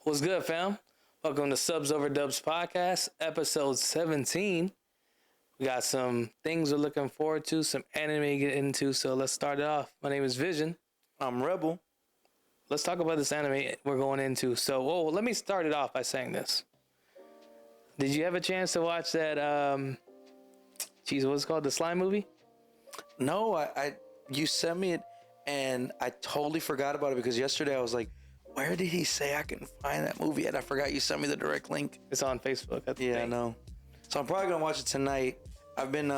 What's good, fam? Welcome to Subs Over Dubs podcast, episode 17. We got some things we're looking forward to, some anime to get into, so let's start it off. My name is Vision. I'm Rebel. Let's talk about this anime we're going into. So, let me start it off by saying this. Did you have a chance to watch that, what's it called? The Slime movie? No, you sent me it, and I totally forgot about it because yesterday I was like, where did he say I can find that movie? And I forgot you sent me the direct link. It's on Facebook. I know. So I'm probably going to watch it tonight. I've been,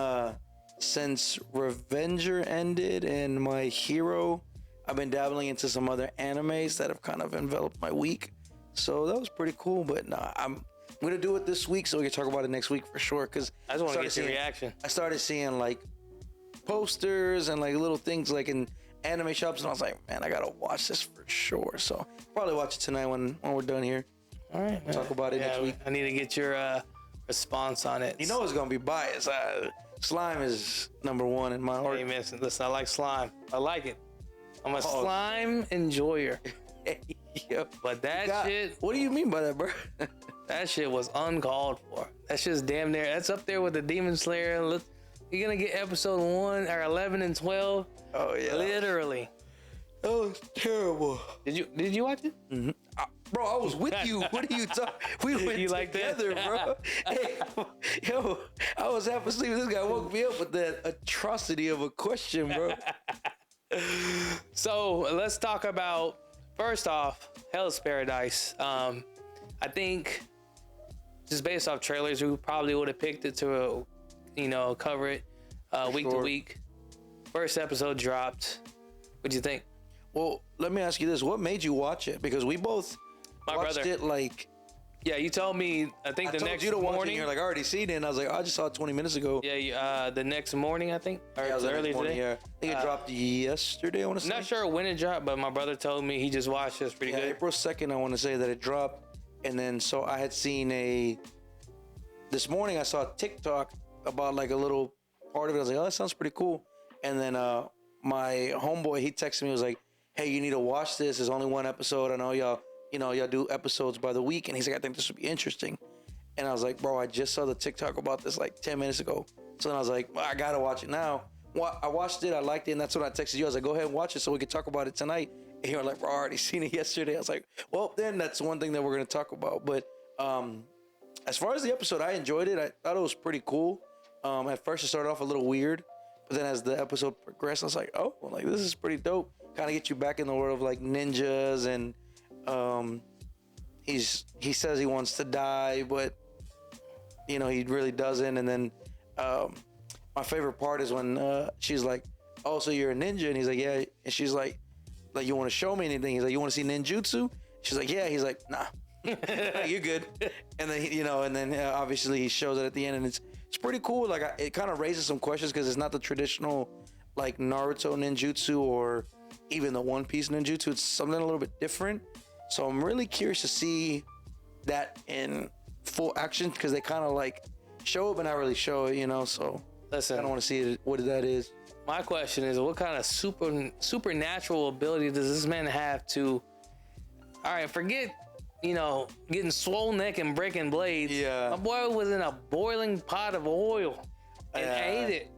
since Revenger ended and My Hero, I've been dabbling into some other animes that have kind of enveloped my week. So that was pretty cool. But nah, I'm going to do it this week so we can talk about it next week for sure. Because I just want to get your reaction. I started seeing like posters and like little things like in anime shops, and I was like, man, I gotta watch this for sure. So probably watch it tonight when we're done here. All right, man. Talk about it next week. I need to get your response on it. You know it's gonna be biased. Slime is number one in my heart. Hey, man, listen, I like slime. I like it. I'm a slime enjoyer. Yep. But that shit. What do you mean by that, bro? That shit was uncalled for. That's just damn near. That's up there with the Demon Slayer. Look, you're gonna get episode 1 or 11 and 12. Oh yeah. Literally. That was terrible. Did you watch it? Mm-hmm. Bro, I was with you. What are you talking? We went together, bro. Hey, yo, I was half asleep. This guy woke me up with that atrocity of a question, bro. So let's talk about, first off, Hell's Paradise. I think just based off trailers, we probably would have picked it to, cover it week to week. First episode dropped. What'd you think? Well, let me ask you this: what made you watch it? Because we both watched it like. Yeah, you told me. I think the next morning. You're like, I already seen it, and I was like, I just saw it 20 minutes ago. Yeah, the next morning, I think, or it was earlier today. Yeah, I think it dropped yesterday. I want to say. Not sure when it dropped, but my brother told me he just watched it. It's pretty good. April 2nd, I want to say that it dropped, and then so I had seen this morning I saw a TikTok about like a little part of it. I was like, oh, that sounds pretty cool. And then my homeboy, he texted me, he was like, hey, you need to watch this. There's only one episode. I know y'all do episodes by the week. And he's like, I think this would be interesting. And I was like, bro, I just saw the TikTok about this like 10 minutes ago. So then I was like, well, I got to watch it now. Well, I watched it. I liked it. And that's when I texted you. I was like, go ahead and watch it so we can talk about it tonight. And you were like, bro, I already seen it yesterday. I was like, well, then that's one thing that we're going to talk about. But as far as the episode, I enjoyed it. I thought it was pretty cool. At first, it started off a little weird. But then as the episode progressed, I was like, oh, well, like this is pretty dope. Kind of get you back in the world of like ninjas, and he says he wants to die, but he really doesn't. And then my favorite part is when she's like, oh, so you're a ninja? And he's like, yeah. And she's like you want to show me anything? He's like, you want to see ninjutsu? She's like, yeah. He's like, nah. You're good. And then obviously he shows it at the end, and it's pretty cool. Like it kind of raises some questions because it's not the traditional like Naruto ninjutsu or even the One Piece ninjutsu. It's something a little bit different. So I'm really curious to see that in full action because they kind of like show it but not really show it, So listen, I don't want to see what that is. My question is, what kind of supernatural ability does this man have to? All right, forget. Getting swole neck and breaking blades. Yeah. My boy was in a boiling pot of oil and ate it.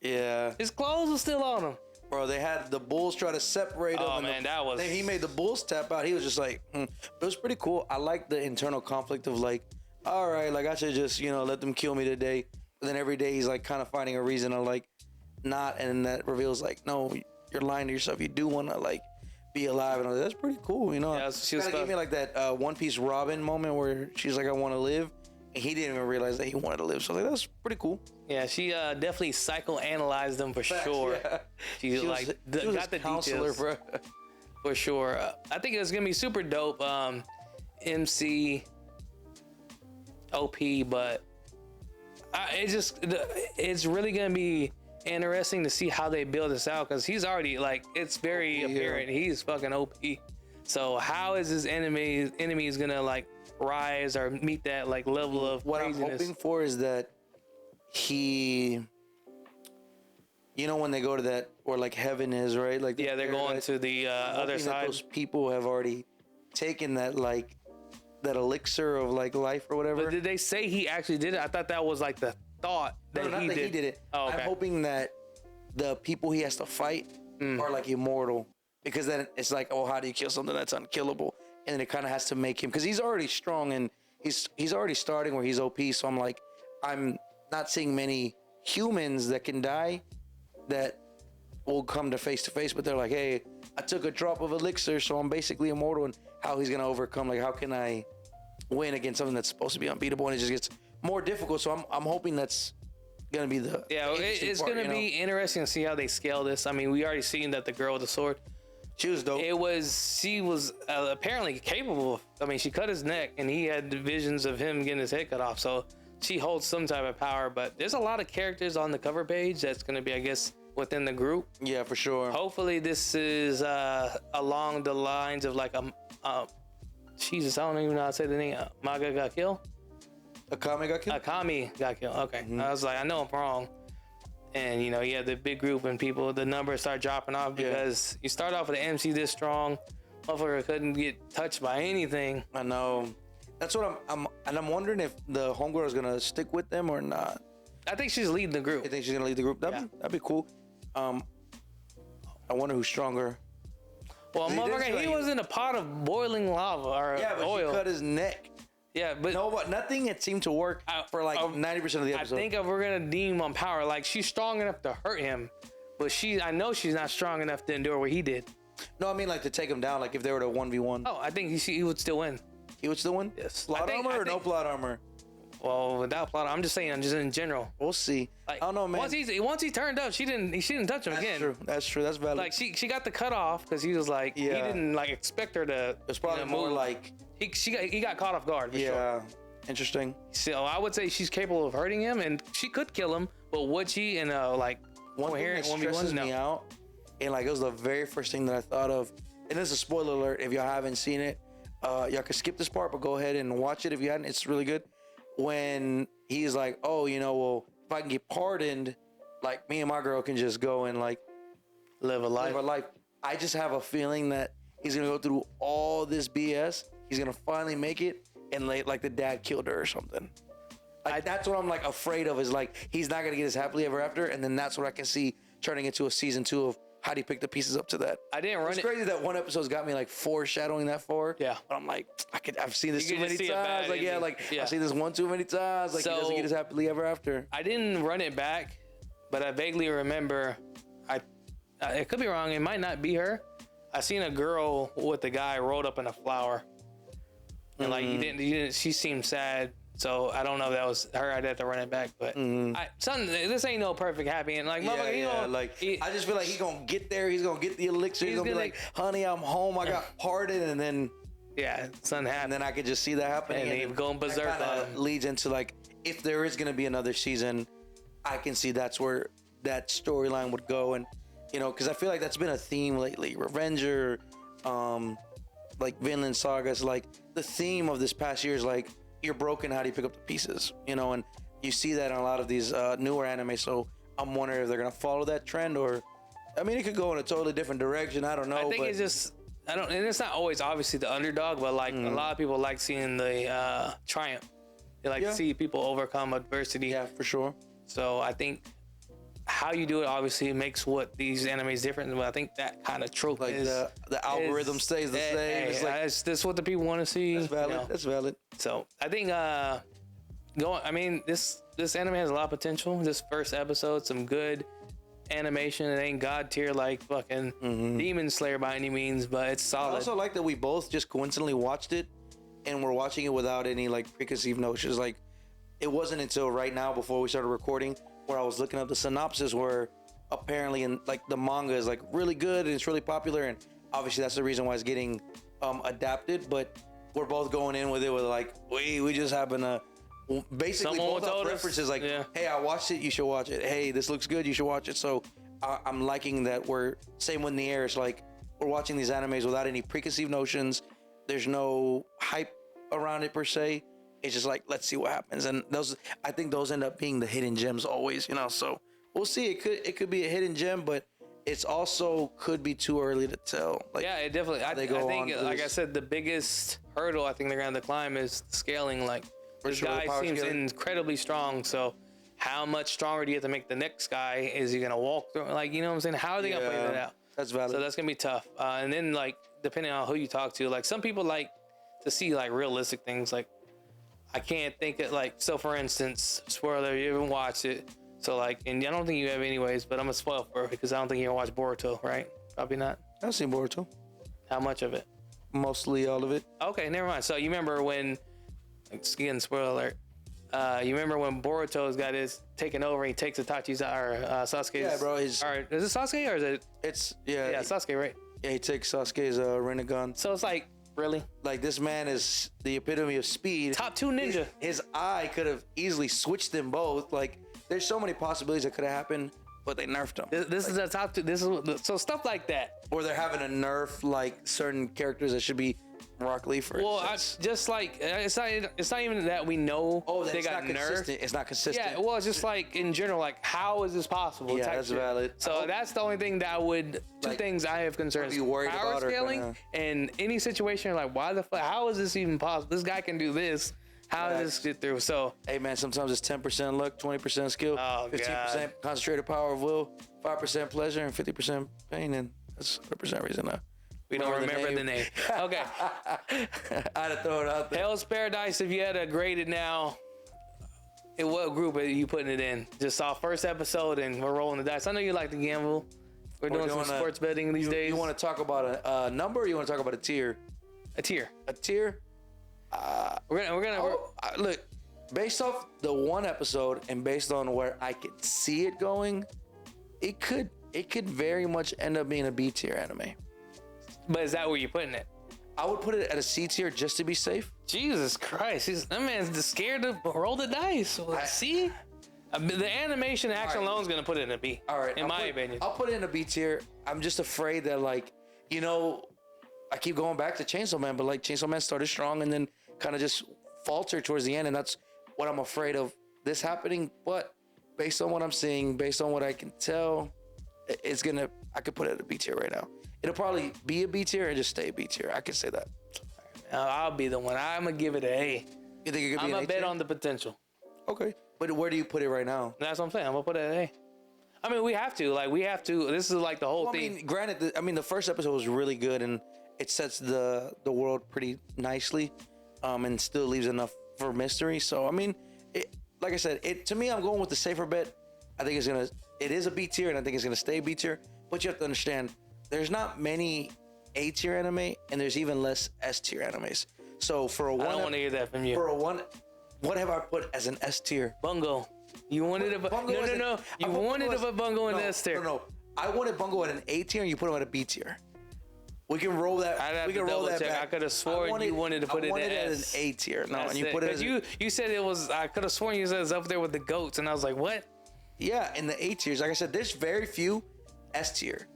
Yeah. His clothes were still on him. Bro, they had the bulls try to separate them. Oh, man, that was... He made the bulls tap out. He was just like, But it was pretty cool. I like the internal conflict of like, all right, like I should just, let them kill me today. But then every day he's like kind of finding a reason to like not. And that reveals like, no, you're lying to yourself. You do want to like be alive, and that's pretty cool, Yeah, she was gave me like that One Piece Robin moment where she's like, I want to live, and he didn't even realize that he wanted to live. So like that's pretty cool. Yeah, she definitely psychoanalyzed them for sure. Yeah. She was got the counselor, details bro. For sure. I think it's gonna be super dope. MC OP, but it's really gonna be interesting to see how they build this out because he's already like it's very apparent he's fucking OP. So how is his enemies gonna like rise or meet that like level of what craziness? I'm hoping for is that he, when they go to that or like heaven is right, like they're going to the other side. Those people have already taken that like that elixir of like life or whatever. But did they say he actually did it? I thought that was like the thought that not he that did. he did it. Oh, okay. I'm hoping that the people he has to fight are like immortal, because then it's like, oh, how do you kill something that's unkillable? And then it kind of has to make him, because he's already strong and he's already starting where he's OP. So I'm like, I'm not seeing many humans that can die that will come to face, but they're like, hey, I took a drop of elixir, so I'm basically immortal. And how he's gonna overcome, like, how can I win against something that's supposed to be unbeatable? And it just gets more difficult. So I'm hoping that's gonna be the it's part, gonna be interesting to see how they scale this. I mean, we already seen that the girl with the sword, she was dope. she was apparently capable. I mean, she cut his neck, and he had visions of him getting his head cut off. So she holds some type of power. But there's a lot of characters on the cover page that's gonna be, I guess, within the group. Yeah, for sure. Hopefully, this is along the lines of like Jesus, I don't even know how to say the name. Maga got killed. Akame got killed. Akame got killed. Okay, I was like, I know I'm wrong. And you know, you have the big group and people, the numbers start dropping off because you start off with an MC this strong, motherfucker couldn't get touched by anything. I know. That's what I'm wondering if the homegirl is gonna stick with them or not. I think she's leading the group. You think she's gonna lead the group? That'd be cool. I wonder who's stronger. Well, motherfucker, he was in a pot of boiling lava or but oil. She cut his neck. Yeah, but no, but nothing. It seemed to work for like 90% of the episode. I think if we're gonna deem on power, like she's strong enough to hurt him, but I know she's not strong enough to endure what he did. No, I mean like to take him down. Like if they were to 1v1. Oh, I think he would still win. He would still win. Yes. Plot armor or no plot armor? Well, without plot, I'm just saying, just in general. We'll see. Like, I don't know, man. Once he turned up, she didn't touch him again. That's true. That's valid. Like she got the cut off because he was like, he didn't like expect her to. It's probably more move. like he got caught off guard. For sure. Interesting. So I would say she's capable of hurting him, and she could kill him. But would she? And like one thing that stresses me out, and like it was the very first thing that I thought of. And this is a spoiler alert if y'all haven't seen it. Y'all can skip this part, but go ahead and watch it if you hadn't. It's really good. When he's like, oh, you know, well, if I can get pardoned, like me and my girl can just go and like live a life. I just have a feeling that he's gonna go through all this BS. He's gonna finally make it, and like the dad killed her or something. Like that's what I'm like afraid of, is like he's not gonna get his happily ever after, and then that's what I can see turning into a season 2 of how do you pick the pieces up to that. I didn't run it. It's crazy that one episode's got me like foreshadowing that far. Yeah. But I'm like, I've seen this too many times. I've seen this one too many times. Like he doesn't get his happily ever after. I didn't run it back, but I vaguely remember. It could be wrong. It might not be her. I seen a girl with a guy rolled up in a flower, and like he didn't. She seemed sad. So I don't know if that was her. I'd have to run it back, but this ain't no perfect happy ending. Like, I just feel like he's gonna get there. He's gonna get the elixir. He's gonna be like, "Honey, I'm home. I got pardoned," and then something happened. And then I could just see that happening. And he's going berserk. That leads into like, if there is gonna be another season, I can see that's where that storyline would go, and you know, because I feel like that's been a theme lately. Revenger, like Vinland Sagas, like the theme of this past year is like, you're broken, how do you pick up the pieces, you know? And you see that in a lot of these newer anime. So I'm wondering if they're gonna follow that trend, or I mean, it could go in a totally different direction. I don't know. I think it's just, and it's not always obviously the underdog, but like a lot of people like seeing the triumph. They like to see people overcome adversity. Yeah, for sure. So I think how you do it obviously makes what these animes different. But I think that kind of trope like the algorithm stays the same. It's like that's what the people want to see. That's valid. You know? That's valid. So I think this anime has a lot of potential. This first episode, some good animation. It ain't god tier like fucking Demon Slayer by any means, but it's solid. I also like that we both just coincidentally watched it, and we're watching it without any like preconceived notions. Like it wasn't until right now before we started recording where I was looking up the synopsis, where apparently in like the manga is like really good and it's really popular, and obviously that's the reason why it's getting adapted. But we're both going in with it with like, we just happen to basically both have references like, hey, I watched it, you should watch it. Hey, this looks good, you should watch it. So I'm liking that we're same in the air. It's like we're watching these animes without any preconceived notions. There's no hype around it per se. It's just like, let's see what happens. And I think those end up being the hidden gems always, you know. So we'll see. It could be a hidden gem, but it's also could be too early to tell. Like, yeah, it definitely. I think, like I said, the biggest hurdle I think they're gonna have to climb is scaling. Like this sure, guy power seems scaling. incredibly strong. So how much stronger do you have to make the next guy? Is he gonna walk through? Like, you know what I'm saying? How are they gonna play that out? That's valid. So that's gonna be tough. And then like depending on who you talk to, like some people like to see like realistic things. Like I can't think of like, so for instance, spoiler, you haven't watched it. So like, and I don't think you have anyways, but I'm gonna spoil for it because I don't think you ever watched Boruto, right? Probably not. I've seen Boruto. How much of it? Mostly all of it. Okay, never mind. So you remember when, again, spoiler alert. You remember when Boruto's got his taken over? He takes Itachi's or Sasuke's. Yeah, bro. Or is it Sasuke or is it? It's Yeah, Sasuke, right? Yeah, he takes Sasuke's Rinnegan. So it's like, really? Like this man is the epitome of speed. Top 2 ninja. His eye could have easily switched them both. Like there's so many possibilities that could have happened, but they nerfed him. This is a top 2. This is so stuff like that. Or they're having a nerf like certain characters that should be Rock Lee, for Well, instance. just like it's not even that we know That they it's got not nerfed. consistent. It's not consistent. Yeah, well, it's just like in general, like how is this possible? Yeah, type that's shit. valid. So that's the only thing that I would. Two Like, things I have concerns. be worried Power about or scaling kinda- and any situation like why the fuck? How is this even possible? This guy can do this. How does this get through? So Hey man, sometimes it's 10% luck, 20% skill, Oh, 15% concentrated power of will, 5% pleasure, and 50% pain. And that's 100% reason now. we don't remember the name. Okay, I had to throw it out there. Hell's Paradise. If you had to grade it now, in what group are you putting it in? Just saw first episode and we're rolling the dice. I know you like to gamble. We're doing some sports betting these days. You want to talk about a number or you want to talk about a tier? a tier? A tier? We're gonna. Look, based off the one episode and based on where I could see it going, it could very much end up being a B tier anime. But is that where you're putting it? I would put it at a C tier just to be safe. Jesus Christ, that man's just scared to roll the dice. See, the animation action All right. alone is gonna put it in a B. All right, in my opinion. I'll put it in a B tier. I'm just afraid that I keep going back to Chainsaw Man, but like Chainsaw Man started strong and then kind of just faltered towards the end, and that's what I'm afraid of this happening. But based on what I'm seeing, based on what I can tell, I could put it at a B tier right now. It'll probably be a B tier and just stay a B tier. I can say that. I'll be the one. I'm gonna give it an A. You think it could be I'm an gonna A bet tier? on the potential. Okay, but where do you put it right now? That's what I'm saying. I'm gonna put it at A. I mean, we have to. This is like the whole Well, I thing. mean, granted, the first episode was really good and it sets the world pretty nicely, and still leaves enough for mystery. So I mean, like I said, to me, I'm going with the safer bet. I think it is a B tier, and I think it's gonna stay B tier. But you have to understand, there's not many A tier anime, and there's even less S tier animes. So for a I one, don't want to hear that from you. for a one, what have I put as an S tier? Bungo. You wanted a Bungo as no. You I put wanted Bungo to put Bungo in no, S tier. No. I wanted Bungo at an A tier, and you put him at a B tier. We can roll that. I'd have we to can roll double that check. back. I could have sworn you wanted to put it in at S. an A tier. No, That's and you it. put it 'Cause as you said it was. I could have sworn you said it's up there with the goats, and I was like, what? yeah, in the A tiers. Like I said, there's very few S tier.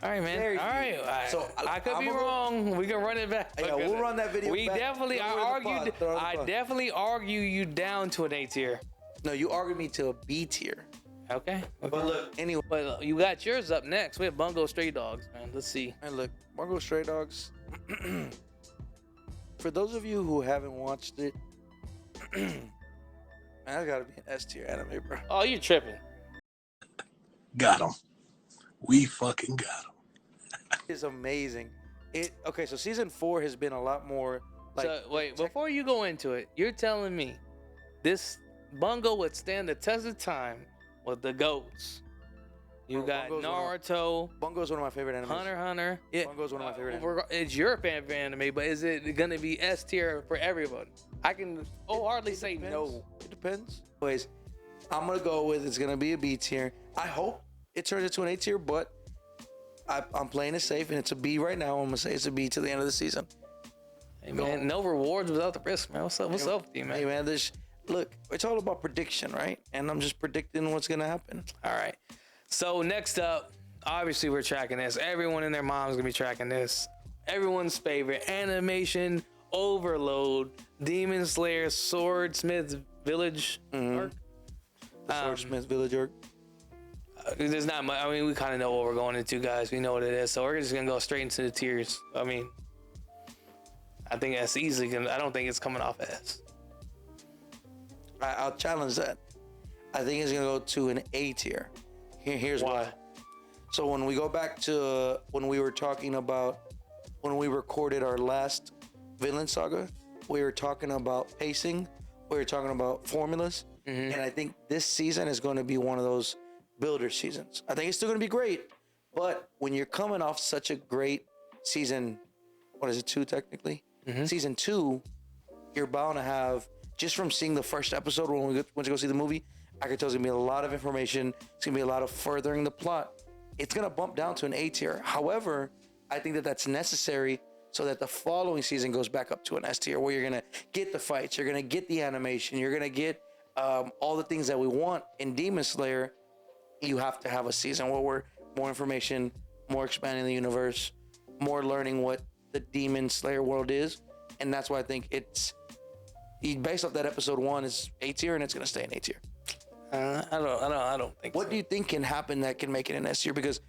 All right, man. Very All few. right. So, I could I'm be gonna go- wrong. We can run it back. Yeah, we'll run that video We back. definitely. Throw it in the pod. Throw it in the I pod. definitely argue you down to an A tier. No, you argued me to a B tier. Okay. But look, anyway, But you got yours up next. We have Bungo Stray Dogs, man. Let's see. and look, Bungo Stray Dogs. For those of you who haven't watched it, man, that's gotta be an S tier anime, bro. Oh, you're tripping. Got him. We fucking got him. It's amazing. Okay, so season 4 has been a lot more like. So wait, before you go into it, you're telling me this Bungo would stand the test of time with the goats. You Bro, got Bungo's Naruto, Bungo's one of my favorite animes. Hunter x Hunter. Yeah, Bungo's one of my favorite animes. It's your fan anime, but is it gonna be S tier for everybody? I can hardly say Depends. no. It depends. Anyways, I'm gonna go with it's gonna be a B tier. I hope it turns into an A tier, but I'm playing it safe and it's a B right now. I'm gonna say it's a B to the end of the season. Hey man, no rewards without the risk, man. What's up with you, man? Hey man, look, it's all about prediction, right? And I'm just predicting what's gonna happen. All right. So next up, obviously we're tracking this. Everyone and their mom's gonna be tracking this. Everyone's favorite animation overload: Demon Slayer Swordsmith Village arc. The Swordsmith Village arc. There's not much. I mean, we kind of know what we're going into, guys. We know what it is, so we're just gonna go straight into the tiers. I mean, I think that's easily gonna. I don't think it's coming off S. I'll challenge that. I think it's gonna go to an A tier. Here's why. So when we go back to when we were talking about when we recorded our last Vinland Saga, we were talking about pacing, we were talking about formulas, and I think this season is going to be one of those builder seasons. I think it's still going to be great, but when you're coming off such a great season, what is it, 2 technically? Season 2, you're bound to have, just from seeing the first episode when we went to go see the movie, I can tell there's going to be a lot of information. It's going to be a lot of furthering the plot. It's going to bump down to an A tier. However, I think that that's necessary so that the following season goes back up to an S tier, where you're going to get the fights, you're going to get the animation, you're going to get all the things that we want. In Demon Slayer, you have to have a season where we're more information, more expanding the universe, more learning what the Demon Slayer world is. And that's why I think it's, based off that episode 1, is A tier, and it's going to stay in A tier. I don't think. What do you think can happen that can make it an S tier? Because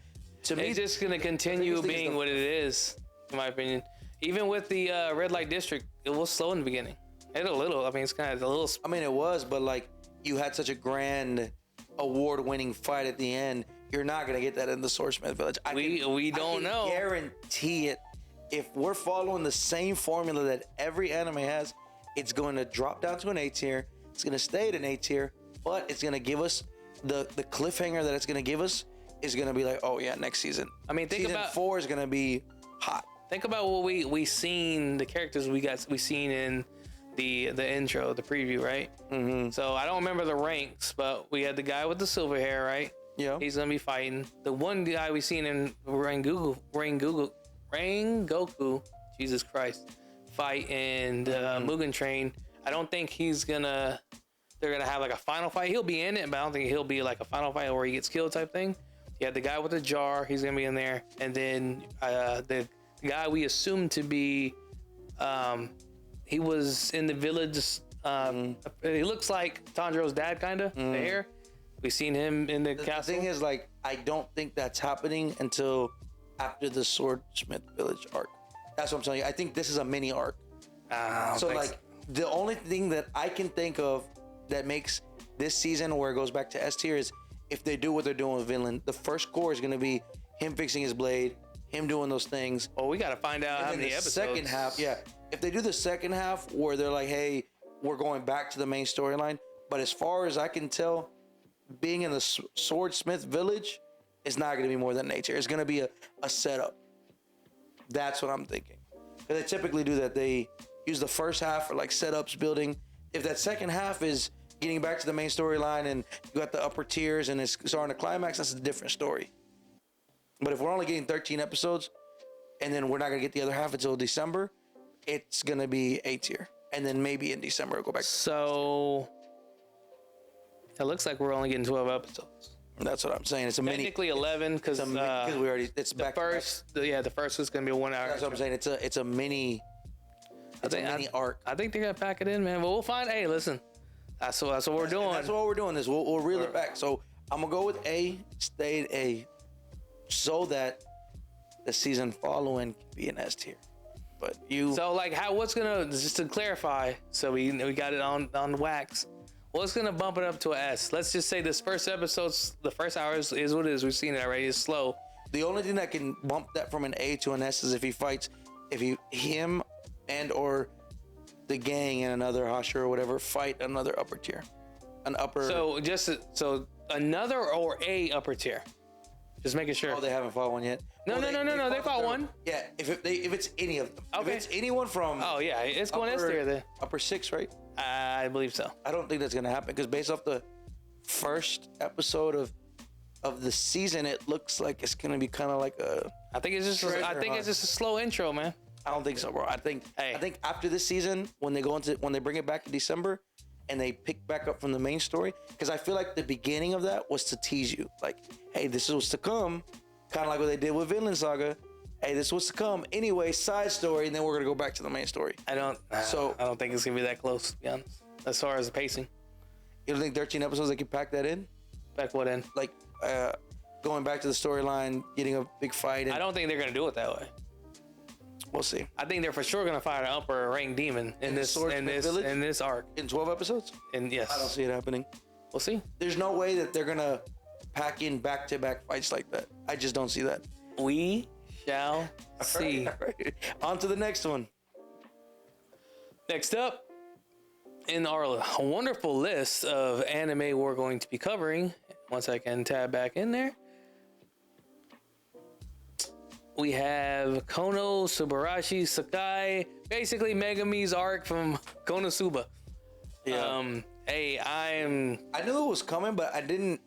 to me, it's just gonna continue being what it is, in my opinion. Even with the red light district, it was slow in the beginning. It a little. I mean, it's kind of a little. I mean, it was, but like you had such a grand, award-winning fight at the end. You're not gonna get that in the Swordsmith Village. We don't know. Guarantee it. If we're following the same formula that every anime has, it's going to drop down to an A tier. It's gonna stay at an A tier. But it's gonna give us the cliffhanger that it's gonna give us is gonna be like, oh yeah, next season. I mean, think season about 4 is gonna be hot. Think about what we seen, the characters we seen in the intro, the preview, right? So I don't remember the ranks, but we had the guy with the silver hair, right? Yeah. He's gonna be fighting. The one guy we seen in Rangoku, Jesus Christ, fight in the Mugen Train. I don't think they're gonna have like a final fight. He'll be in it, but I don't think he'll be like a final fight where he gets killed type thing. You had the guy with the jar, he's gonna be in there, and then the guy we assumed to be, he was in the village. He looks like Tanjiro's dad, kinda. The hair. We seen him in the castle. The thing is, like, I don't think that's happening until after the Swordsmith Village arc. That's what I'm telling you. I think this is a mini arc. So like, the only thing that I can think of that makes this season where it goes back to S tier is if they do what they're doing with Vinland. The first core is going to be him fixing his blade, him doing those things. Oh, we got to find out how many episodes. Second half, yeah. If they do the second half where they're like, hey, we're going back to the main storyline. But as far as I can tell, being in the Swordsmith Village is not going to be more than nature. It's going to be a setup. That's what I'm thinking. Because they typically do that. They use the first half for like setups, building. If that second half is getting back to the main storyline and you got the upper tiers and it's starting to climax, that's a different story. But if we're only getting 13 episodes and then we're not going to get the other half until December, it's going to be A tier. And then maybe in December it'll go back. So it looks like we're only getting 12 episodes. That's what I'm saying. It's a technically 11 because we already, it's the back first. The first is going to be a 1 hour. That's what I'm saying. It's a mini. It's a mini arc. I think they're gonna pack it in, man. But we'll find. Hey, listen, that's what we're doing. That's what we're doing. We'll reel it back. So I'm gonna go with A, stay at A, so that the season following can be an S tier. But So like, what's gonna, just to clarify, so we got it on wax. What's gonna bump it up to an S? Let's just say this first episode's, the first hour is what it is. We've seen it already. It's slow. The only thing that can bump that from an A to an S is if he fights, him and or the gang and another Hashira or whatever fight another upper tier, an upper. So another or a upper tier. Just making sure. Oh, they haven't fought one yet. No. They fought one. Yeah, if it's any of them. Okay. If it's anyone from. Oh yeah, it's going S tier then. Upper 6, right? I believe so. I don't think that's gonna happen because based off the first episode of the season, it looks like it's gonna be kind of like a. I think it's just a slow intro, man. I don't think so, bro. I think after this season, when they bring it back in December, and they pick back up from the main story, because I feel like the beginning of that was to tease you, like, hey, this is what's to come, kind of like what they did with Vinland Saga. Hey, this is what's to come. Anyway, side story, and then we're gonna go back to the main story. I don't think it's gonna be that close, to be honest. As far as the pacing, you don't think 13 episodes they can pack that in? Pack what in? Like, going back to the storyline, getting a big fight. I don't think they're gonna do it that way. We'll see. I think they're for sure gonna fight an upper rank demon in this arc. In 12 episodes? And yes, I don't see it happening. we'll see. There's no way that they're gonna pack in back-to-back fights like that. I just don't see that. We shall see. All right. On to the next one. Next up, in our wonderful list of anime we're going to be covering, once I can tab back in there, we have Konosuba Sakai, basically Megumi's arc from Konosuba. Yeah. Hey, I knew it was coming, but I didn't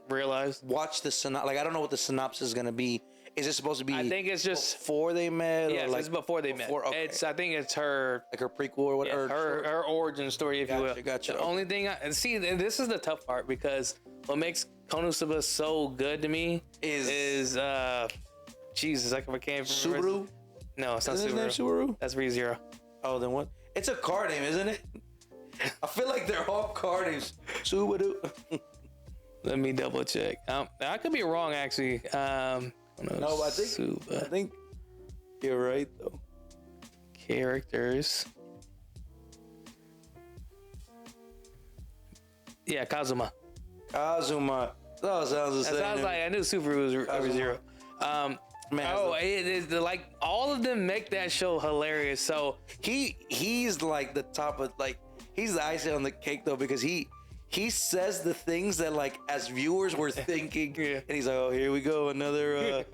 realize. watch the synopsis. Like, I don't know what the synopsis is gonna be. Is it supposed to be? I think it's just before they met. Yes, or like it's before they met. Okay. I think it's her like her prequel or whatever. her origin story, if you will. Gotcha. The only thing see, this is the tough part, because what makes Konosuba so good to me is Jesus, I can't remember. Subaru? No, it's not Isn't his name Subaru. Subaru? That's ReZero. Oh, then what? It's a car name, isn't it? I feel like they're all car names. Subaru. Let me double check. I could be wrong, actually. No, I think you're right though. Characters. Yeah, Kazuma. Oh, sounds the same. That sounds like I knew Subaru was ReZero. Man, Like all of them make that show hilarious. So he's like the top of, like, he's the icing on the cake though, because he says the things that, like, as viewers we're thinking, Yeah. and he's like, oh, here we go, another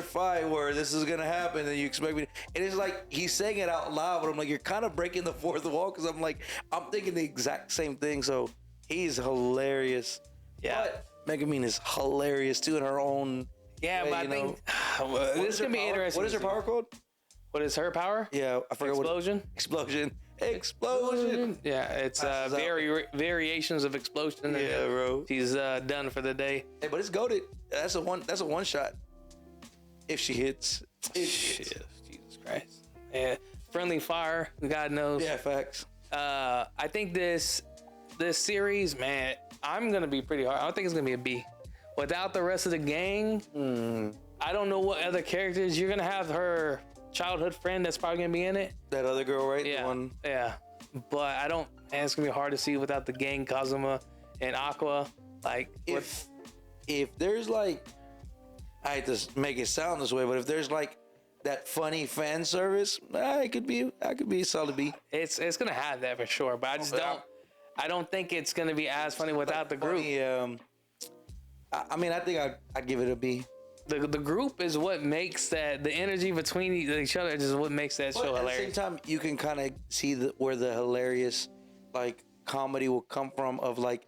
fight where this is gonna happen, and you expect me, and it's like he's saying it out loud, but I'm like, you're kind of breaking the fourth wall, because I'm thinking the exact same thing. So he's hilarious. Yeah. But Megumi is hilarious too in her own. yeah, way, but I you think know. this is gonna be interesting. What is her power called? What is her power? Yeah, I forgot. Explosion. Explosion. Yeah, it's Passes out. variations of explosion. Yeah, bro. She's done for the day. Hey, but it's goated. That's a one shot. If she hits. Shit, Jesus Christ. Yeah, friendly fire. God knows. Yeah, facts. I think this series, man, I'm gonna be pretty hard. I don't think it's gonna be a B. Without the rest of the gang, I don't know what other characters you're gonna have. Her childhood friend that's probably gonna be in it. That other girl, right? Yeah, The one. yeah. But I don't. Man, it's gonna be hard to see without the gang, Kazuma and Aqua. Like, If there's, like, I hate to make it sound this way, but if there's, like, that funny fan service, it could be a solid B. it's gonna have that for sure. But I just don't. I don't think it's gonna be as funny without the group. Funny, I mean, I think I'd give it a B. The group is what makes that, the energy between each other is what makes that show But at hilarious. the same time, you can kind of see where the hilarious, like, comedy will come from, of, like,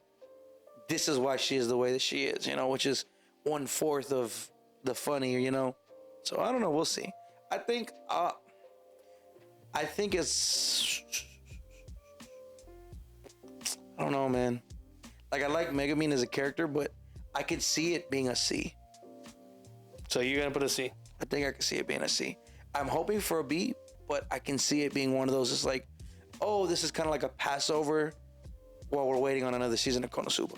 this is why she is the way that she is, you know, which is 1/4 of the funny, you know. So I don't know. We'll see. I think it's, I don't know, man. Like, I like Megumi as a character, but I could see it being a C. So you're gonna put a C. I think I can see it being a C. I'm hoping for a B, but I can see it being one of those. It's like, oh, this is kind of like a Passover while we're waiting on another season of Konosuba.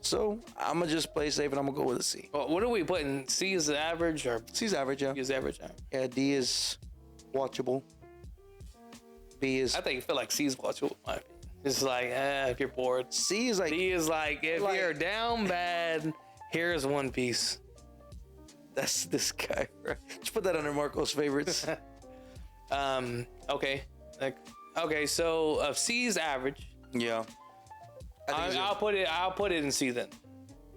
So I'm gonna just play safe and I'm gonna go with a C. Well, what are we putting? C is the average or C's average, yeah. B is average? Yeah, D is watchable. B is. I think I feel like C is watchable. In my opinion. It's like, if you're bored. C is like. D is like, if you're down bad, here's One Piece. That's this guy, right? Just put that under Marco's favorites. Okay. Okay, so C is average. Yeah. I'll put it in C then.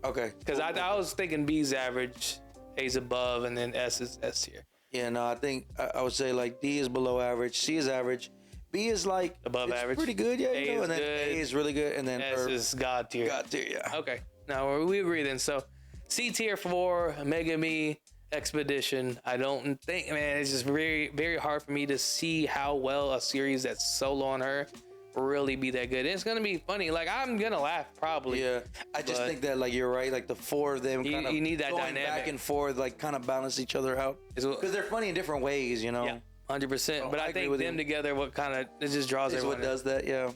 Okay. Because I was thinking B's average, A's above, and then S is S tier. Yeah, no, I think I would say, like, D is below average, C is average, B is like Above average. pretty good, yeah. A You know, is and then good. A is really good, and then S is God tier. God tier, yeah. Okay, now we agree then. So C tier for Megumi Expedition. I don't think, man, it's just very, very hard for me to see how well a series that's solo on her really be that good. It's gonna be funny. Like, I'm gonna laugh probably. Yeah, I just think that, like, you're right. Like, the four of them kind of you need that going dynamic. back and forth, like, kind of balance each other out because they're funny in different ways, you know. Yeah, 100%. But I I agree think with them you. together, what kind of, it just draws Is everyone what in. does that, yeah.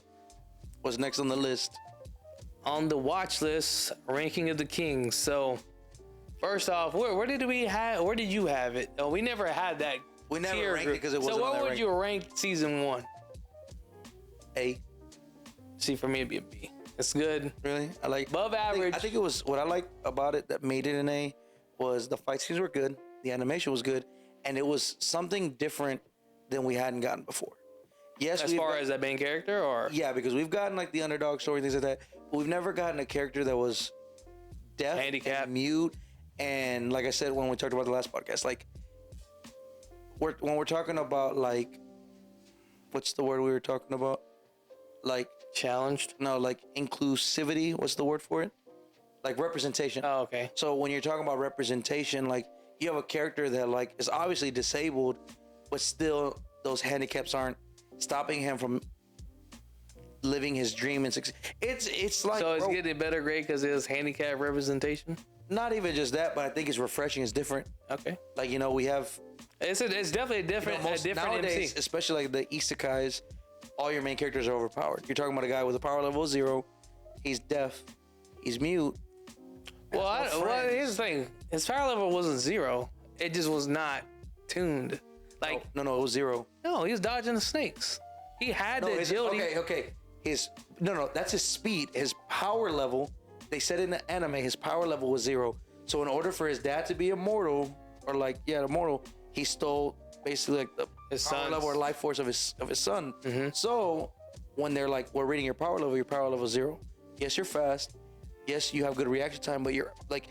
What's next on the list? On the watch list, ranking of the kings. So First off, where did we have? Where did you have it? Oh, we never had that. We never tier ranked group. it because it wasn't So on what that would rank. you rank season 1? A. See, for me, it'd be a B. It's good. Really? I like Above average. I think it was what I liked about it that made it an A was the fight scenes were good, the animation was good, and it was something different than we hadn't gotten before. Yes, As far as that main character, or yeah, because we've gotten like the underdog story, things like that. But we've never gotten a character that was deaf, Handicapped. and mute, and like I said when we talked about the last podcast, like when we're talking about like, what's the word we were talking about? Like challenged. no, like inclusivity. What's the word for it? Like representation. Oh, okay. So when you're talking about representation, like you have a character that like is obviously disabled, but still those handicaps aren't stopping him from living his dream and success. It's like So it's bro, getting a better grade because it's handicap representation. not even just that, but I think it's refreshing. It's different. Okay. Like we have It's definitely a different, most, a different nowadays, MC. especially like the isekais, all your main characters are overpowered. You're talking about a guy with a power level of 0. He's deaf. He's mute. Well, here's the thing. His power level wasn't 0. It just was not tuned. Like, No, it was 0. no, he was dodging the snakes. He had the agility. Okay. That's his speed. His power level. They said in the anime, his power level was 0. So in order for his dad to be immortal, immortal, he stole basically like the His power son's. level or life force of his son. Mm-hmm. So when they're like, we're reading your power level is 0. Yes, you're fast. Yes, you have good reaction time, but you're like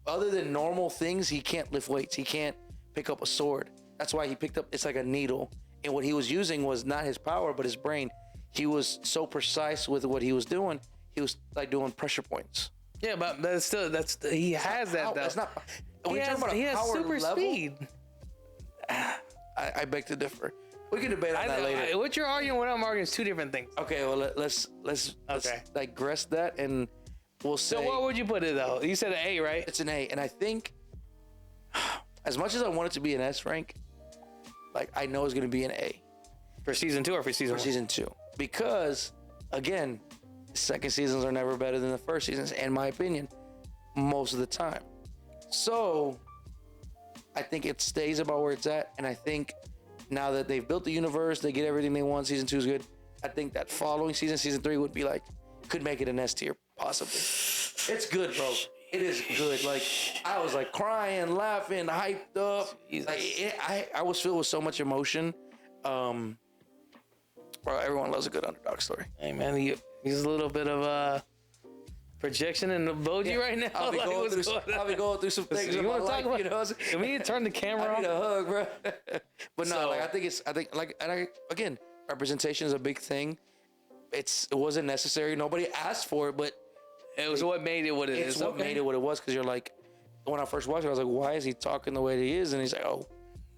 other than normal things, he can't lift weights. He can't pick up a sword. That's why he picked up. It's like a needle, and what he was using was not his power, but his brain. He was so precise with what he was doing. He was like doing pressure points. Yeah, but he has that. That's not. When He you're has, talking about he a has power super level, speed. I beg to differ. We can debate on that later. What you're arguing, what I'm arguing, is two different things. Okay, well let's Okay. digress that, and we'll say So what would you put it though? You said an A, right? it's an A, and I think as much as I want it to be an S rank, like I know it's gonna be an A For season 2 or for season for 1? season 2 because again, second seasons are never better than the first seasons, in my opinion, most of the time. So I think it stays about where it's at, and I think now that they've built the universe, they get everything they want. Season 2 is good. I think that following season 3 would be like, could make it an S tier, possibly. It's good, bro. It is good. Like I was like crying, laughing, hyped up. Jesus. Like I was filled with so much emotion. Bro, everyone loves a good underdog story. Hey man, he's a little bit of projection and emoji right now. I'll be Like, going what's through some things. You in my want to talk life, about? you know what I'm saying? Can we turn the camera I need off? a hug, bro. But no, So- like again, representation is a big thing. It wasn't necessary. Nobody asked for it, but It was what made it what it is. it's what made it what it was. Because you're like, when I first watched it, I was like, why is he talking the way that he is? And he's like, oh,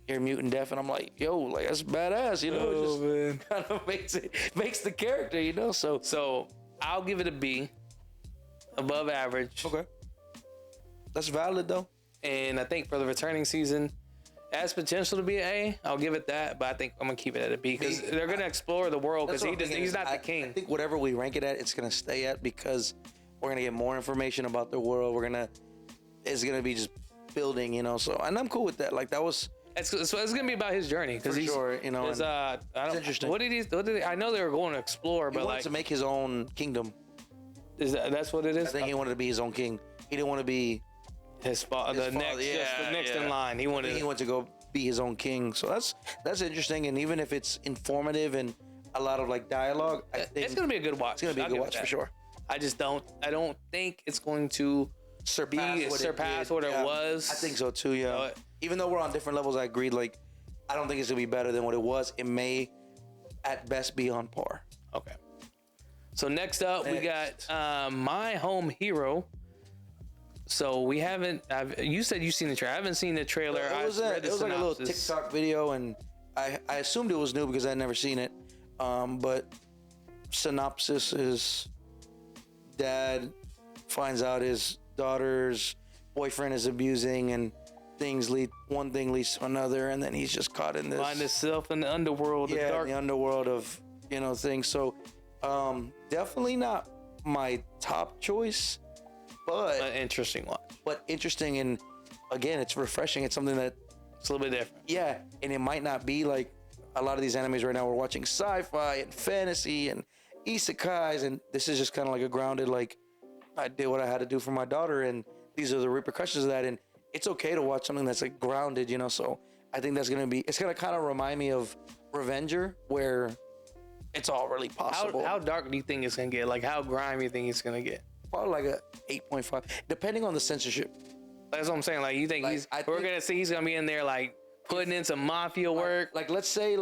you're mute and deaf, and I'm like, yo, like that's badass, you know? Oh, It just man. kind of makes the character, you know? So I'll give it a B, above average. Okay, that's valid though. And I think for the returning season, it has potential to be an A. I'll give it that, but I think I'm gonna keep it at a B because they're gonna explore the world because That's what I'm thinking he's is not the I king. think whatever we rank it at, it's gonna stay at because we're gonna get more information about the world. It's gonna be just building, you know. So, and I'm cool with that. Like that was So it's gonna be about his journey because for he's sure, you know. It's, and I don't, interesting. What did he? I know they were going to explore, he but wanted like, to make his own kingdom. that's what it is. I think he wanted to be his own king. He didn't want to be. His father, His the father, next, yeah, just the next yeah. in line. He I wanted. think he wanted to go be his own king. So that's interesting. And even if it's informative and a lot of like dialogue, I think It's gonna be a good watch. it's gonna be a I'll good give it watch for that. sure. I don't think it's going to surpass what it was. I think so too. Yeah. Uh, Even though we're on different levels, I agreed. Like, I don't think it's gonna be better than what it was. It may, at best, be on par. Okay. So next up, we got My Home Hero. So we haven't. You said you've seen the trailer. I haven't seen the trailer. It was, I read the it was like a little synopsis. TikTok video, and I assumed it was new because I had never seen it. But synopsis is dad finds out his daughter's boyfriend is abusing, and one thing leads to another, and then he's just caught in this. Find himself in the underworld. The dark. The underworld of things. So definitely not my top choice, But interesting watch. But interesting, and again, it's refreshing. It's something that It's a little bit different. yeah, and it might not be like a lot of these animes right now. We're watching sci-fi and fantasy and isekais, and this is just kind of like a grounded, like, I did what I had to do for my daughter, and these are the repercussions of that. And it's okay to watch something that's like grounded, you know. So I think it's gonna kind of remind me of Revenger, where it's all really possible. How dark do you think it's gonna get? Like, how grimy do you think it's gonna get? Probably like a 8.5, depending on the censorship. That's what I'm saying. Like, you think Like, we're gonna see he's gonna be in there like putting in some mafia work? Like let's say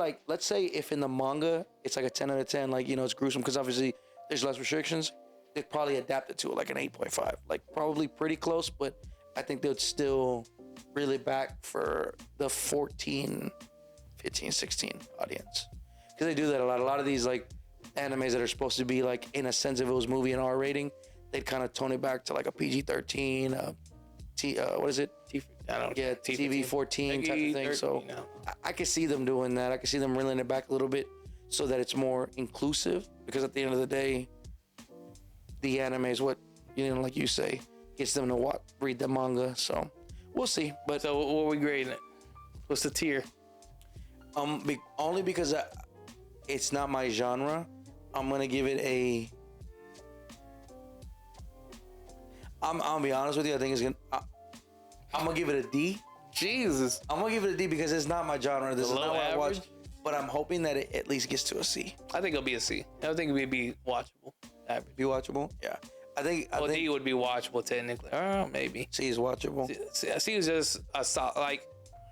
if in the manga it's like a 10 out of 10, like, you know, it's gruesome because obviously there's less restrictions. They'd probably adapt it to like an 8.5, like probably pretty close, but I think they'd still really back for the 14, 15, 16 audience, because they do that a lot. A lot of these like animes that are supposed to be like, in a sense, if it was movie and R rating, they'd kind of tone it back to like a PG-13, what is it? I don't know. Yeah, TV 14 type of thing. So I could see them doing that. I could see them reeling it back a little bit so that it's more inclusive, because at the end of the day, the anime is what, you know, like you say, gets them to read the manga. So we'll see. But So what are we grading it? What's the tier? only because it's not my genre, I'm gonna give it a. I'm gonna be honest with you. I think it's gonna. I'm gonna give it a D. Jesus. I'm gonna give it a D because it's not my genre. This is Below not what I watch. average? But I'm hoping that it at least gets to a C. I think it'll be a C. I think it'll be watchable. Average. Be watchable. Yeah. I think D would be watchable technically. Maybe. C is watchable. C is just a like,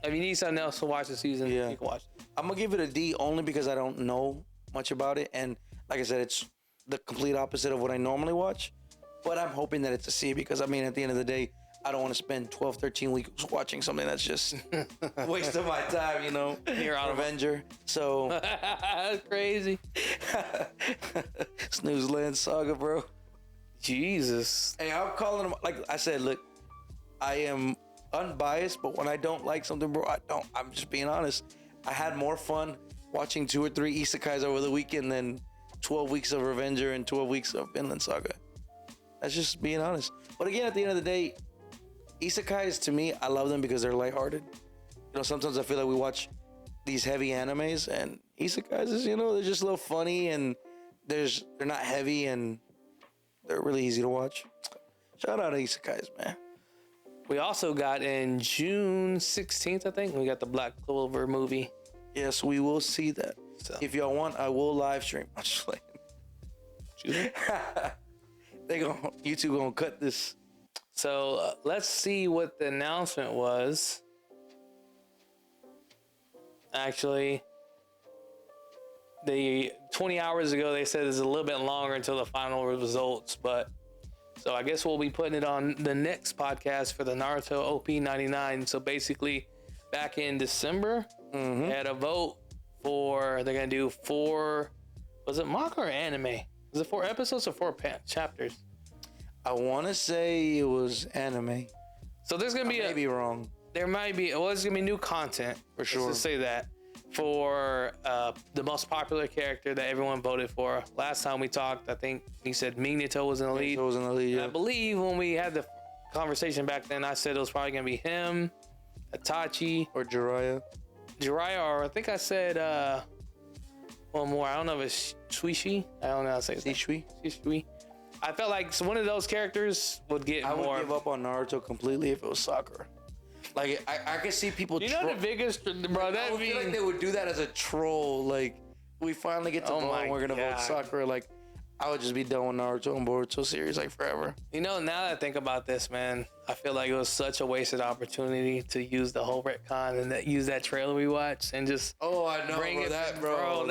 if you need something else to watch the season, Yeah. you can watch it. I'm gonna give it a D only because I don't know much about it, and like I said, it's the complete opposite of what I normally watch. But I'm hoping that it's a C because, I mean, at the end of the day, I don't want to spend 12, 13 weeks watching something that's just a waste of my time, you know. You're out of Avenger. So That's crazy. Snooze Land Saga, bro. Jesus. Hey, I'm calling them. Like I said, look, I am unbiased, but when I don't like something, bro, I don't. I'm just being honest. I had more fun watching 2 or 3 isekais over the weekend than 12 weeks of Revenger and 12 weeks of Vinland Saga. That's just being honest. But again, at the end of the day, isekais, to me, I love them because they're lighthearted. You know, sometimes I feel like we watch these heavy animes, and isekais is, you know, they're just a little funny, and they're not heavy, and they're really easy to watch. Shout out to isekais, man. We also got in June 16th, I think, we got the Black Clover movie. Yes, we will see that. So. If y'all want, I will live stream. I'm just playing. YouTube gonna cut this. So let's see what the announcement was. Actually, the 20 hours ago, they said it's a little bit longer until the final results, but so I guess we'll be putting it on the next podcast for the Naruto OP99. So basically, back in December, they had a vote for, they're going to do 4, was it manga or anime? Was it 4 episodes or 4 chapters? I want to say it was anime. So there's going to be I may be wrong. There might be, well, there's going to be new content. For sure. Let's just say that. For the most popular character that everyone voted for. Last time we talked, I think he said Minato was in the lead. It was in the lead, yeah. I believe when we had the conversation back then, I said it was probably going to be him, Itachi, Or Jiraiya. or I think I said one more. I don't know if it's Shuichi. I don't know how to say it. Shishui. I felt like one of those characters would get I more. would give up on Naruto completely if it was Sakura. Like, I could see people. You know the biggest, bro. I That would feel like they would do that as a troll. Like, we finally get to vote and we're gonna vote Sakura. Like, I would just be done with Naruto and Boruto series like forever. You know, now that I think about this, man, I feel like it was such a wasted opportunity to use the whole retcon and use that trailer we watched and just I know, bring bro, it, that, bro.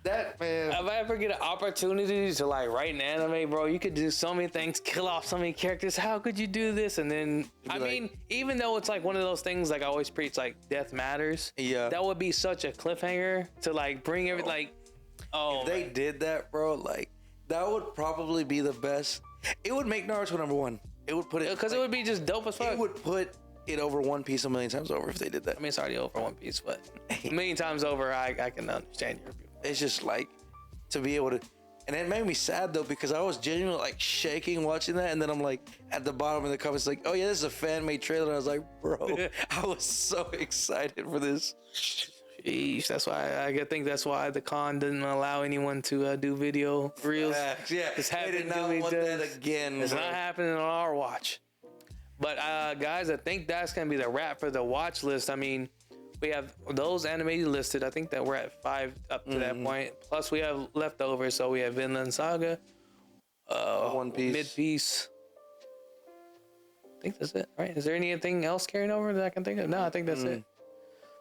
That man. If I ever get an opportunity to like write an anime, bro, you could do so many things, kill off so many characters. How could you do this? And then, I mean, even though it's like one of those things, like I always preach, like death matters. Yeah. That would be such a cliffhanger to like bring everything. Like, if they did that, bro, like that would probably be the best. It would make Naruto number 1. It would put it because it would be just dope as fuck. It would put it over One Piece a million times over if they did that. I mean, it's already over One Piece, but a million times over, I can understand your view. It's just like to be able to, And it made me sad though, because I was genuinely like shaking watching that. And then I'm like at the bottom of the comments like, oh yeah, this is a fan made trailer. And I was like, bro, I was so excited for this. Sheesh, that's why I think that's why the con didn't allow anyone to do video reels. Yeah, It's they did happening not want that again. It's bro. not happening on our watch. But guys, I think that's gonna be the wrap for the watch list. I mean, we have those anime listed. I think that we're at 5 up to that point. Plus, we have leftovers. So we have Vinland Saga, One Piece. Mid Piece. I think that's it, right? Is there anything else carrying over that I can think of? No, I think that's it.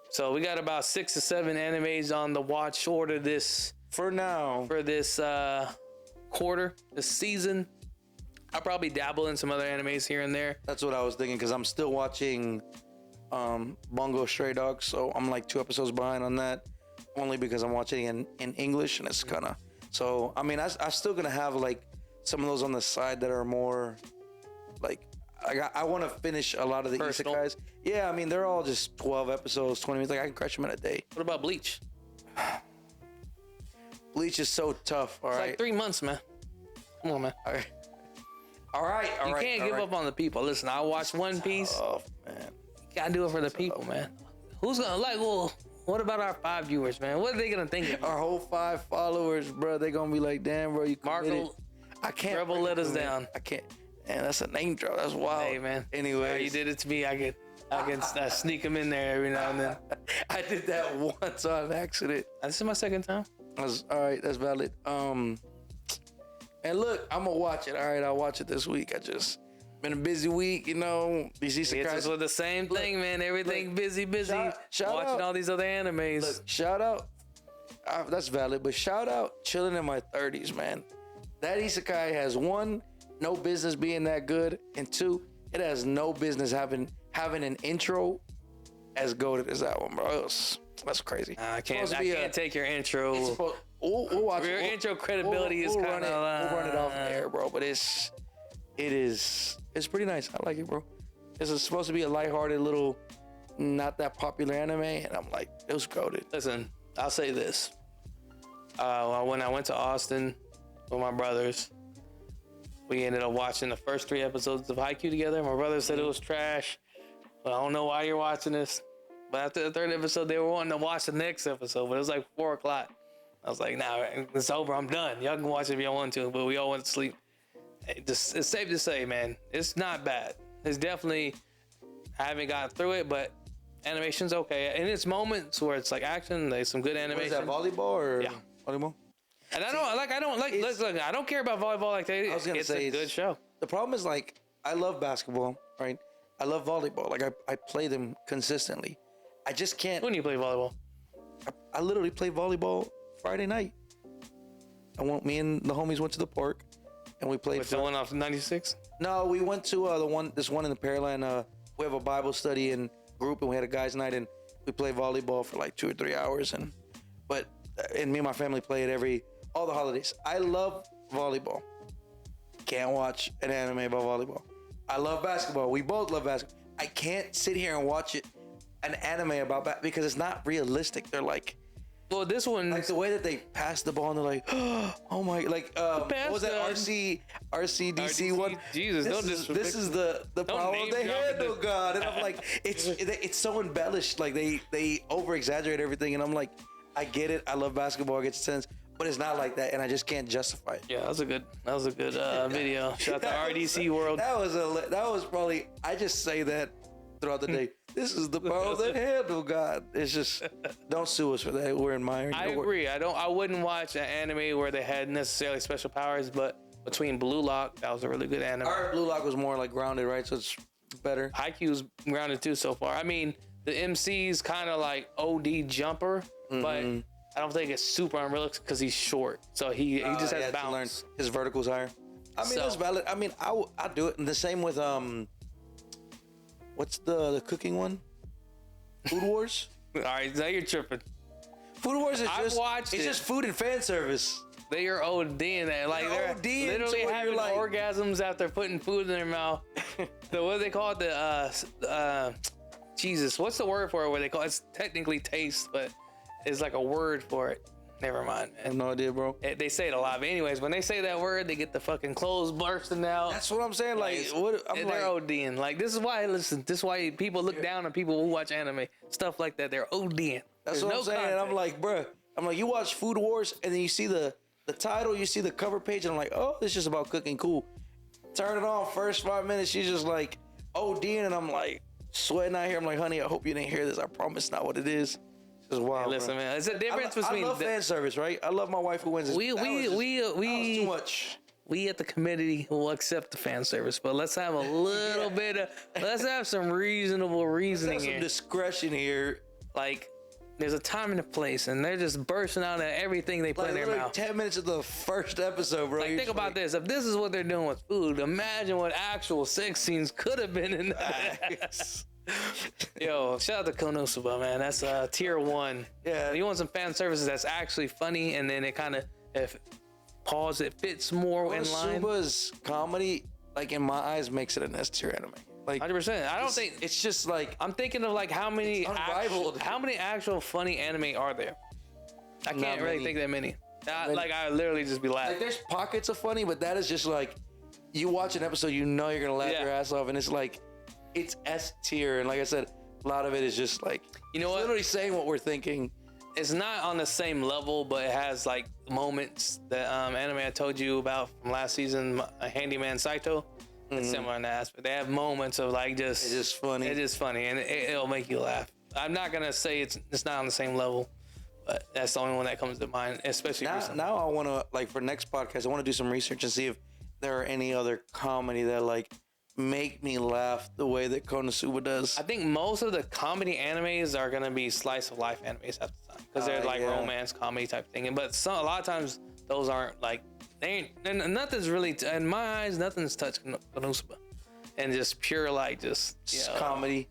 So we got about 6 to 7 animes on the watch order For now. for this quarter, this season. I'll probably dabble in some other animes here and there. That's what I was thinking, because I'm still watching Bungo Stray Dogs, so I'm like 2 episodes behind on that, only because I'm watching in English, and it's kind of, so I mean, I'm still gonna have like some of those on the side that are more like, I want to finish a lot of the Personal. isekais. Yeah, I mean, they're all just 12 episodes, 20 minutes. Like, I can crush them in a day. What about Bleach? Bleach is so tough. All It's right. like 3 months, man. Come on, man. All right. You can't give up on the people. Listen, I watched One Piece. Oh man. You gotta do it for the people, man. Who's gonna like? Well, what about our 5 viewers, man? What are they gonna think of you? Our whole 5 followers, bro, they gonna be like, damn, bro, you committed. Marco, I can't. Rebel let us down. I can't. Man, that's a name drop. That's wild. Hey, man. Anyway, You did it to me. I can sneak them in there every now and then. I did that once on accident. This is my second time. All right, that's valid. And look, I'm gonna watch it. All right, I'll watch it this week. I just been a busy week, you know. These It's isekais. just with the same thing, man. Everything busy. Shout Watching out. all these other animes. Look, shout out. That's valid, but shout out chilling in my 30s, man. That isekai has 1, no business being that good, and 2, it has no business having an intro as goated as that one, bro. That's crazy. I can't take your intro. We'll watch Your it. intro credibility is kind of. We'll run it off air, bro. But it's pretty nice. I like it, bro. This is supposed to be a lighthearted little, not that popular anime, and I'm like, it was goated. Listen, I'll say this. When I went to Austin with my brothers, we ended up watching the first 3 episodes of Haikyu together. My brother said it was trash, but I don't know why you're watching this. But after the 3rd episode, they were wanting to watch the next episode, but it was like 4 o'clock. I was like, nah, it's over. I'm done. Y'all can watch it if y'all want to, but we all went to sleep. It's safe to say, man, it's not bad. It's definitely, I haven't gotten through it, but animation's okay. And it's moments where it's like action, like some good animation. What is that, volleyball or Yeah. volleyball? And I don't care about volleyball like that. I was gonna say a good show. The problem is, like, I love basketball, right? I love volleyball. Like, I play them consistently. I just can't. When you play volleyball? I literally played volleyball Friday night. Me and the homies went to the park, and we played. With the one off 96? No, we went to this one in the Pearland. We have a Bible study and group, and we had a guys' night, and we played volleyball for like 2 or 3 hours. And me and my family play it all the holidays. I love volleyball. Can't watch an anime about volleyball. I love basketball. We both love basketball. I can't sit here and watch an anime about that because it's not realistic. They're like, well, this one, like the way that they pass the ball and they're like, oh my, like what was that RCDC one? Jesus, this is the power of the handle, God. And I'm like, it's so embellished. Like they over exaggerate everything, and I'm like, I get it. I love basketball. I get the sense. But it's not like that, and I just can't justify it. yeah, that was a good video. Shout out to RDC World. That was probably. I just say that throughout the day. This is the power of the handle, God. It's just, don't sue us for that. We're admiring. I agree. I wouldn't watch an anime where they had necessarily special powers, but between Blue Lock, that was a really good anime. Our Blue Lock was more like grounded, right? So it's better. Haikyu's grounded too so far. I mean, the MC's kind of like OD jumper, but I don't think it's super unrealistic because he's short. So he just has balance. His vertical's higher. I mean, that's valid. I mean, I do it. And the same with what's the cooking one? Food Wars. All right, now you're tripping. Food Wars is it's just food and fan service. They are ODing that. Like they're ODing literally to having like, orgasms after putting food in their mouth. So what do they call it? Jesus, what's the word for it? Where they call it's technically taste, but it's like a word for it. Never mind, I have man. no idea, bro. They say it a lot. But anyways, when they say that word, they get the fucking clothes bursting out. That's what I'm saying. Like, what? I'm They're like, ODing. Like, this is why, listen, this is why people look down on people who watch anime. Stuff like that. They're ODing. that's what I'm saying. And I'm like, bruh. I'm like, you watch Food Wars, and then you see the title, you see the cover page, and I'm like, oh, this is just about cooking cool. Turn it on, first 5 minutes, she's just like ODing, and I'm like sweating out here. I'm like, honey, I hope you didn't hear this. I promise not what it is. It's just wild. Hey, listen, bro. man, it's a difference between. I love fan service, right? I love my wife who wins. This. We That was too much. We at the committee will accept the fan service, but let's have a little bit of, let's have some reasonable reasoning There's some here. discretion here. Like, there's a time and a place, and they're just bursting out at everything they put Like, in their literally mouth. 10 minutes of the first episode, bro. Like, You're think just about this. If this is what they're doing with food, imagine what actual sex scenes could have been in that. Yo, shout out to Konosuba, man. That's tier 1. Yeah. You want some fan services that's actually funny, and then it kind of, if pause, it fits more in line. Konosuba's comedy, like in my eyes, makes it an S tier anime. Like 100%. I don't think it's just like I'm thinking of like how many unrivaled. how many actual funny anime are there? I Not can't really many. think that many. many. Like I literally just be like laughing. there's pockets of funny, but that is just like you watch an episode, you know you're gonna laugh Yeah. your ass off, and it's like it's S tier. And like I said, a lot of it is just like You know what? literally saying what we're thinking. It's not on the same level, but it has like moments. The anime I told you about from last season, Handyman Saito. It's similar in that aspect. They have moments of like just It's just funny. It is funny, and it'll make you laugh. I'm not gonna say it's not on the same level, but that's the only one that comes to mind, especially recently. Now I want to, like, for next podcast, I want to do some research and see if there are any other comedy that like make me laugh the way that Konosuba does. I think most of the comedy animes are gonna be slice of life animes at the time because they're like yeah. romance comedy type thing. But a lot of times those aren't like they ain't. And nothing's really in my eyes. Nothing's touched Konosuba, and just pure like just Comedy.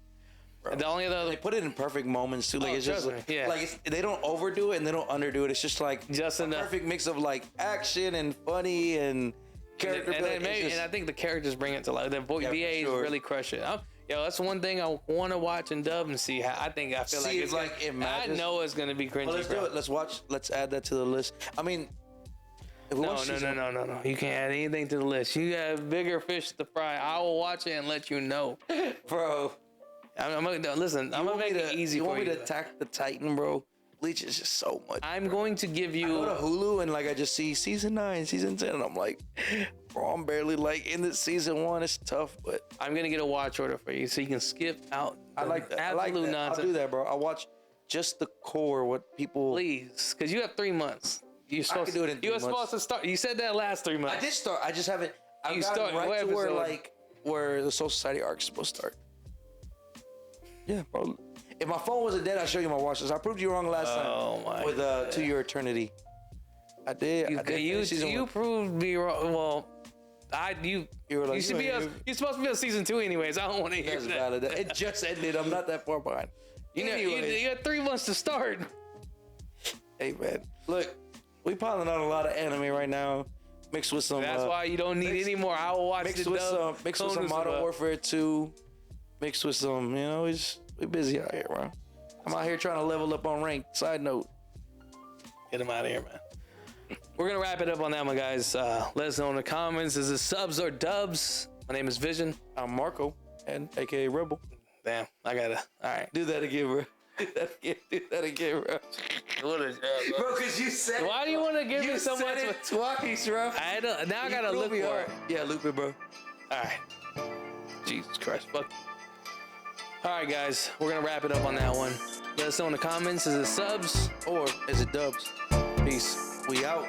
The only other They put it in perfect moments too. Like it's just trust me, yeah. like they don't overdo it and they don't underdo it. It's just like Just a enough. perfect mix of like action and funny and character. and, building. It's and just- I think the characters bring it to life. The Yeah, for VAs sure. really crush it. That's one thing I want to watch and dub and see how. I feel like See if, it's like, it I matches. know it's gonna be cringy. Well, let's do bro. it. Let's watch. Let's add that to the list. I mean, if we No, watch no, season- no. You can't add anything to the list. You have bigger fish to fry. I will watch it and let you know. bro. I'm gonna listen. I'm gonna make it easy you for want you. me to attack the Titan, bro? Bleach is just so much. I'm going to give I go to you. Hulu and like I just see season 9, season 10, and I'm like, bro, I'm barely like in the season 1. It's tough, but I'm gonna get a watch order for you so you can skip out. I like that. I like absolute that. nonsense. I'll do that, bro. I'll watch just the core. What people. Please, because you have 3 months. You're supposed do it in You were 3 months. supposed to start. You said that last 3 months. I did start. I just haven't. I've You gotten start- what right to where episode? like where the Soul Society arc is supposed to start. Yeah, bro. If my phone wasn't dead, I'd show you my watch list. I proved you wrong last Oh, time my with To Your Eternity. I did. I did finish season You 1. proved me wrong. Well, You were like, you should be. you- You're supposed to be on season 2 anyways. I don't want to hear That's that. valid. It just ended. I'm not that far behind. You know, Anyways. you had 3 months to start. Hey man, look, we piling on a lot of anime right now, mixed with some. That's why you don't need mixed- any more. I will watch Mixed the with dub. some Modern Warfare 2, mixed with some. We busy out here, bro. I'm out here trying to level up on rank. Side note. Get him out of here, man. We're gonna wrap it up on that one, guys. Let us know in the comments. Is it subs or dubs? My name is Vision. I'm Marco, and AKA Rebel. Damn, I gotta. All right. Do that again, bro. Do that again, bro. Bro, cause you said. Why do you want to give me so said much? it twice, bro. I don't. Now I gotta You look threw me for off. it. Yeah, loop it, bro. All right. Jesus Christ. Fuck. All right, guys. We're gonna wrap it up on that one. Let us know in the comments. Is it subs? Or is it dubs? Peace. We out.